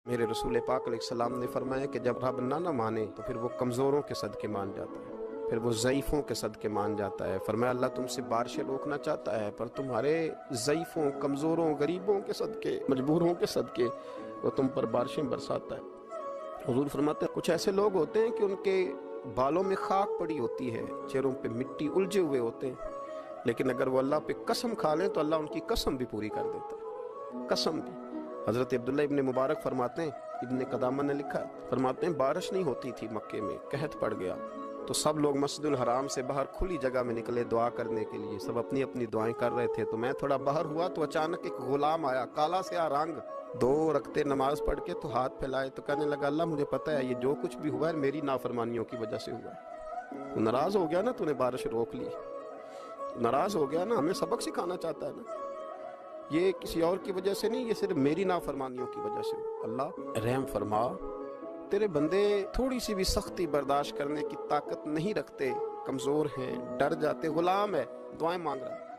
میرے رسول پاک علیہ السلام نے فرمایا کہ جب رب نہ مانے تو پھر وہ کمزوروں کے صدقے مان جاتا ہے، پھر وہ ضعیفوں کے صدقے مان جاتا ہے۔ فرمایا اللہ تم سے بارشیں روکنا چاہتا ہے، پر تمہارے ضعیفوں، کمزوروں، غریبوں کے صدقے، مجبوروں کے صدقے وہ تم پر بارشیں برساتا ہے۔ حضور فرماتے ہیں کچھ ایسے لوگ ہوتے ہیں کہ ان کے بالوں میں خاک پڑی ہوتی ہے، چہروں پہ مٹی الجھے ہوئے ہوتے ہیں، لیکن اگر وہ اللہ پہ قسم کھا لیں تو اللہ ان کی قسم بھی پوری کر دیتا ہے، قسم بھی۔ حضرت عبداللہ ابن مبارک فرماتے ہیں، ابن قدامہ نے لکھا ہے، فرماتے ہیں بارش نہیں ہوتی تھی مکے میں، قحط پڑ گیا تو سب لوگ مسجد الحرام سے باہر کھلی جگہ میں نکلے دعا کرنے کے لیے، سب اپنی اپنی دعائیں کر رہے تھے، تو میں تھوڑا باہر ہوا تو اچانک ایک غلام آیا، کالا سیاہ رنگ، 2 رکعتیں نماز پڑھ کے تو ہاتھ پھیلائے تو کہنے لگا اللہ مجھے پتہ ہے یہ جو کچھ بھی ہوا ہے میری نافرمانیوں کی وجہ سے ہوا ہے۔ تو ناراض ہو گیا نا، تو نے بارش روک لی، ناراض ہو گیا نا، ہمیں سبق سکھانا چاہتا ہے نا، یہ کسی اور کی وجہ سے نہیں، یہ صرف میری نافرمانیوں کی وجہ سے ہوا۔ اللہ رحم فرما، تیرے بندے تھوڑی سی بھی سختی برداشت کرنے کی طاقت نہیں رکھتے، کمزور ہیں، ڈر جاتے، غلام ہے، دعائیں مانگ رہا ہے۔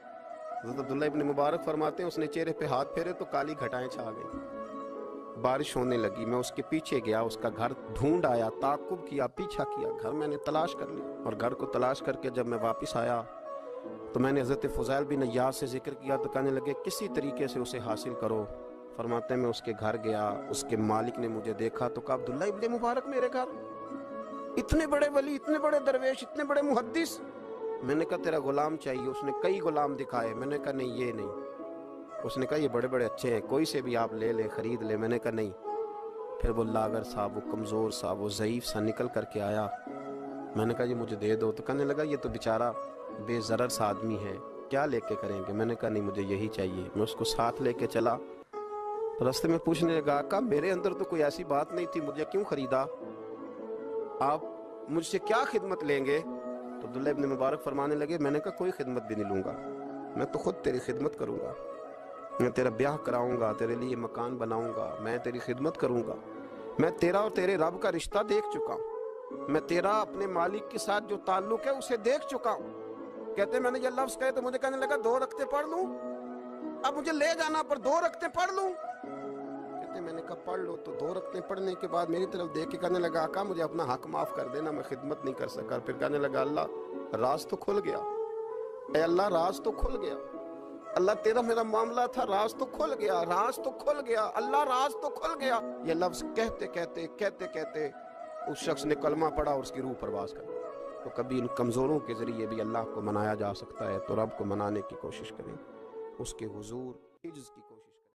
حضرت عبداللہ ابن مبارک فرماتے ہیں اس نے چہرے پہ ہاتھ پھیرے تو کالی گھٹائیں چھا گئی، بارش ہونے لگی، میں اس کے پیچھے گیا، اس کا گھر ڈھونڈ آیا، تعاقب کیا، پیچھا کیا، گھر میں نے تلاش کر لی، اور گھر کو تلاش کر کے جب میں واپس آیا تو میں نے حضرت فضیل بن عیاض سے ذکر کیا تو کہنے لگے کسی طریقے سے اسے حاصل کرو۔ فرماتے ہیں میں اس کے گھر گیا، اس کے مالک نے مجھے دیکھا تو کہا عبداللہ ابن مبارک میرے گھر، اتنے بڑے ولی، اتنے بڑے درویش، اتنے بڑے محدث۔ میں نے کہا تیرا غلام چاہیے، اس نے کئی غلام دکھائے، میں نے کہا نہیں یہ نہیں، اس نے کہا یہ بڑے بڑے اچھے ہیں، کوئی سے بھی آپ لے لیں، خرید لیں، میں نے کہا نہیں۔ پھر وہ لاغر صاحب، وہ کمزور صاحب، وہ ضعیف سا نکل کر کے آیا، میں نے کہا یہ مجھے دے دو، تو کہنے لگا یہ تو بیچارہ بے ضرر سا آدمی ہے، کیا لے کے کریں گے؟ میں نے کہا نہیں مجھے یہی چاہیے۔ میں اس کو ساتھ لے کے چلا تو راستے میں پوچھنے لگا آقا میرے اندر تو کوئی ایسی بات نہیں تھی، مجھے کیوں خریدا؟ آپ مجھ سے کیا خدمت لیں گے؟ تو عبداللہ ابن مبارک فرمانے لگے میں نے کہا کوئی خدمت بھی نہیں لوں گا، میں تو خود تیری خدمت کروں گا، میں تیرا بیاہ کراؤں گا، تیرے لیے مکان بناؤں گا، میں تیری خدمت کروں گا، میں تیرا اور تیرے رب کا رشتہ دیکھ چکا ہوں، میں تیرا اپنے مالک کے ساتھ جو تعلق ہے اسے دیکھ چکا ہوں۔ کہتے میں نے یہ لفظ کہے تو مجھے کہنے لگا 2 رکعتیں پڑھ لوں، اب مجھے لے جانا پر 2 رکعتیں پڑھ لوں؟ کہتے میں نے کہا پڑھ لو، تو 2 رکعتیں پڑھنے کے بعد میری طرف دیکھ کے کہنے لگا آقا مجھے اپنا حق معاف کر دینا، میں خدمت نہیں کر سکا۔ پھر کہنے لگا اللہ راز تو کھل گیا، اے اللہ راز تو کھل گیا، اللہ تیرا میرا معاملہ تھا، راز تو کھل گیا، راز تو کھل گیا، اللہ راز تو کھل گیا۔ یہ لفظ کہتے کہتے اس شخص نے کلمہ پڑھا اور اس کی روح پرواز کر دی۔ تو کبھی ان کمزوروں کے ذریعے بھی اللہ کو منایا جا سکتا ہے، تو رب کو منانے کی کوشش کریں، اس کے حضور عجز کی